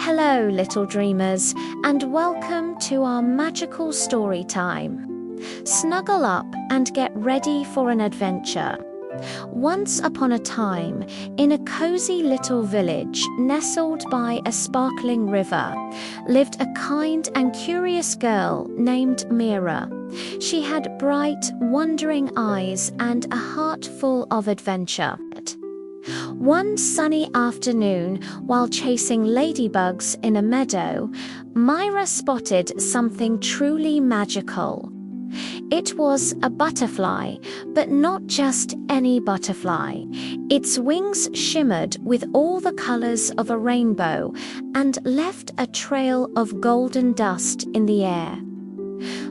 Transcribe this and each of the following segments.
Hello, little dreamers, and welcome to our magical story time. Snuggle up and get ready for an adventure. Once upon a time, in a cozy little village nestled by a sparkling river, lived a kind and curious girl named Mira. She had bright, wondering eyes and a heart full of adventure. One sunny afternoon, while chasing ladybugs in a meadow, Mira spotted something truly magical. It was a butterfly, but not just any butterfly. Its wings shimmered with all the colors of a rainbow and left a trail of golden dust in the air.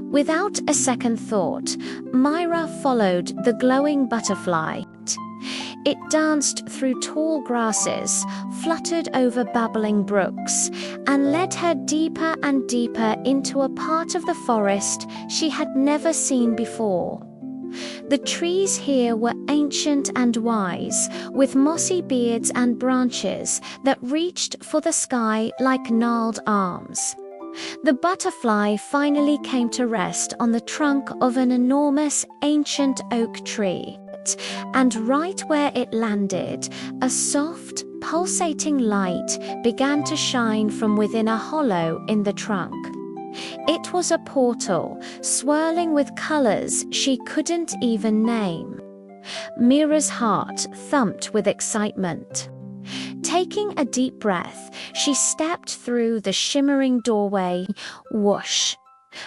Without a second thought, Mira followed the glowing butterfly. It danced through tall grasses, fluttered over babbling brooks, and led her deeper and deeper into a part of the forest she had never seen before. The trees here were ancient and wise, with mossy beards and branches that reached for the sky like gnarled arms. The butterfly finally came to rest on the trunk of an enormous ancient oak tree. And right where it landed, a soft, pulsating light began to shine from within a hollow in the trunk. It was a portal, swirling with colors she couldn't even name. Mira's heart thumped with excitement. Taking a deep breath, she stepped through the shimmering doorway. Whoosh!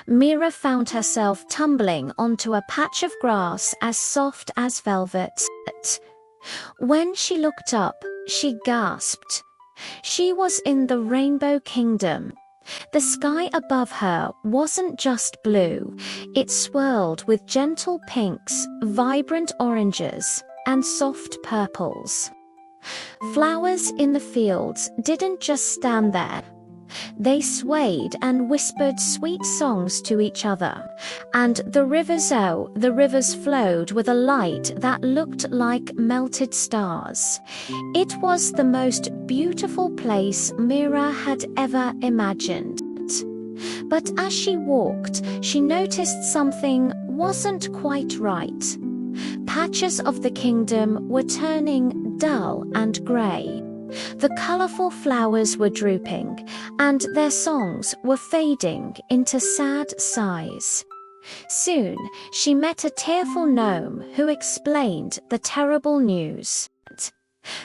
Mira found herself tumbling onto a patch of grass as soft as velvet. When she looked up, she gasped. She was in the Rainbow Kingdom. The sky above her wasn't just blue, it swirled with gentle pinks, vibrant oranges, and soft purples. Flowers in the fields didn't just stand there. They swayed and whispered sweet songs to each other, and the rivers flowed with a light that looked like melted stars. It was the most beautiful place Mira had ever imagined. But as she walked, she noticed something wasn't quite right. Patches of the kingdom were turning dull and grey. The colorful flowers were drooping, and their songs were fading into sad sighs. Soon, she met a tearful gnome who explained the terrible news.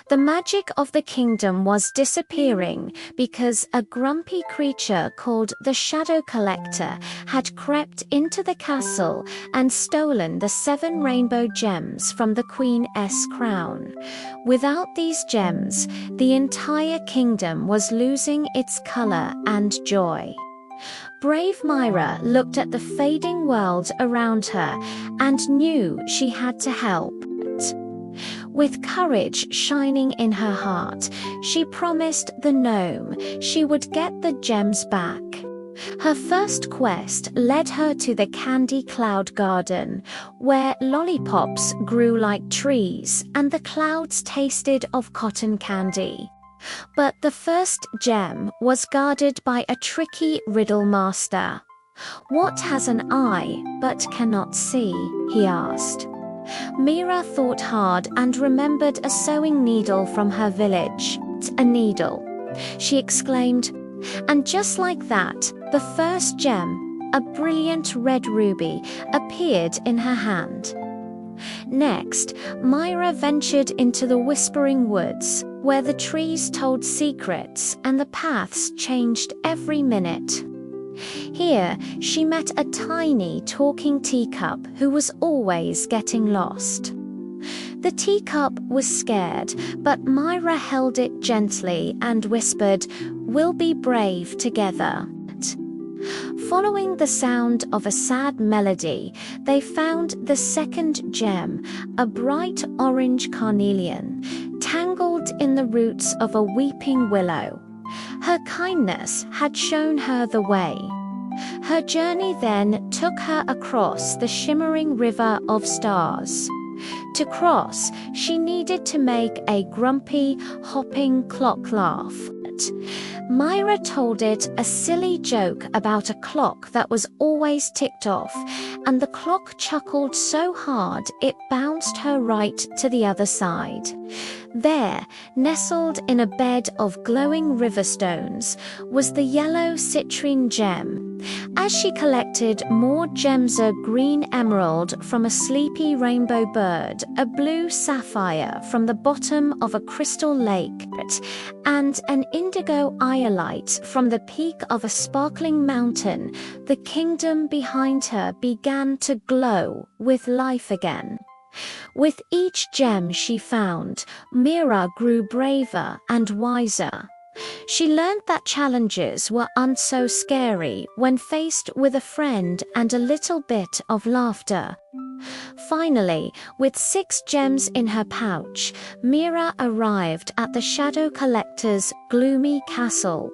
The magic of the kingdom was disappearing because a grumpy creature called the Shadow Collector had crept into the castle and stolen the 7 rainbow gems from the Queen's crown. Without these gems, the entire kingdom was losing its color and joy. Brave Mira looked at the fading world around her and knew she had to help. With courage shining in her heart, she promised the gnome she would get the gems back. Her first quest led her to the Candy Cloud Garden, where lollipops grew like trees and the clouds tasted of cotton candy. But the first gem was guarded by a tricky riddle master. "What has an eye but cannot see?" he asked. Mira thought hard and remembered a sewing needle from her village. "A needle," she exclaimed. And just like that, the first gem, a brilliant red ruby, appeared in her hand. Next, Mira ventured into the Whispering Woods, where the trees told secrets and the paths changed every minute. Here, she met a tiny talking teacup who was always getting lost. The teacup was scared, but Mira held it gently and whispered, "We'll be brave together." Following the sound of a sad melody, they found the second gem, a bright orange carnelian, tangled in the roots of a weeping willow. Her kindness had shown her the way. Her journey then took her across the shimmering river of stars. To cross, she needed to make a grumpy, hopping clock laugh. Mira told it a silly joke about a clock that was always ticked off, and the clock chuckled so hard it bounced her right to the other side. There, nestled in a bed of glowing river stones, was the yellow citrine gem. As she collected more gems, a green emerald from a sleepy rainbow bird, a blue sapphire from the bottom of a crystal lake, and an indigo iolite from the peak of a sparkling mountain, the kingdom behind her began to glow with life again. With each gem she found, Mira grew braver and wiser. She learned that challenges were so scary when faced with a friend and a little bit of laughter. Finally, with 6 gems in her pouch, Mira arrived at the Shadow Collector's gloomy castle.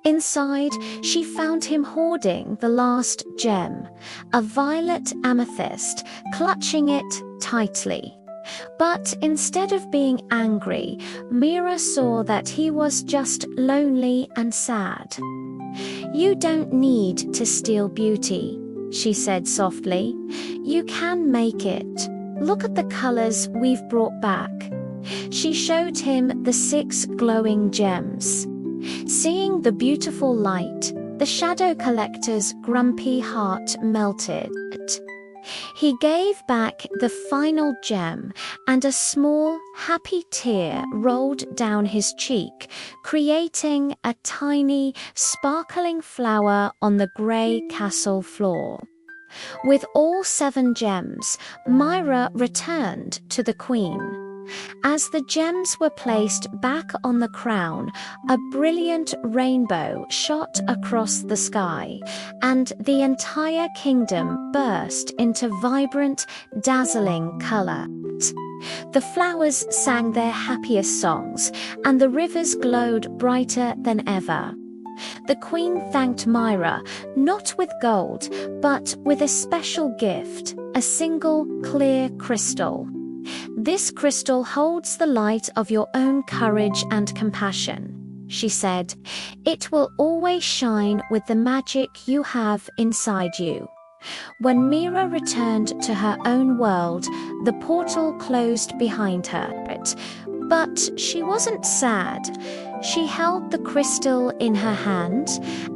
Inside, she found him hoarding the last gem, a violet amethyst, clutching it tightly. But instead of being angry, Mira saw that he was just lonely and sad. "You don't need to steal beauty," she said softly. "You can make it. Look at the colors we've brought back." She showed him the 6 glowing gems. Seeing the beautiful light, the Shadow Collector's grumpy heart melted. He gave back the final gem, and a small, happy tear rolled down his cheek, creating a tiny, sparkling flower on the grey castle floor. With all 7 gems, Mira returned to the Queen. As the gems were placed back on the crown, a brilliant rainbow shot across the sky, and the entire kingdom burst into vibrant, dazzling color. The flowers sang their happiest songs, and the rivers glowed brighter than ever. The Queen thanked Mira, not with gold, but with a special gift, a single clear crystal. "This crystal holds the light of your own courage and compassion," she said. "It will always shine with the magic you have inside you." When Mira returned to her own world, the portal closed behind her. But she wasn't sad. She held the crystal in her hand,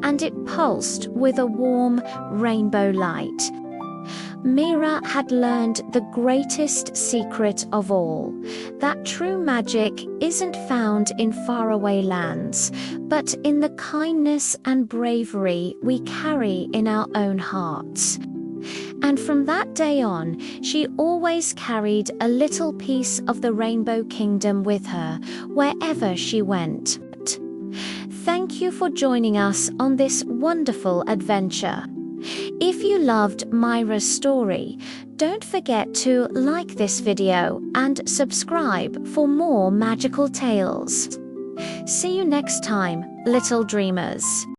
and it pulsed with a warm rainbow light. Mira had learned the greatest secret of all, that true magic isn't found in faraway lands, but in the kindness and bravery we carry in our own hearts. And from that day on, she always carried a little piece of the Rainbow Kingdom with her, wherever she went. Thank you for joining us on this wonderful adventure. If you loved Mira's story, don't forget to like this video and subscribe for more magical tales. See you next time, little dreamers.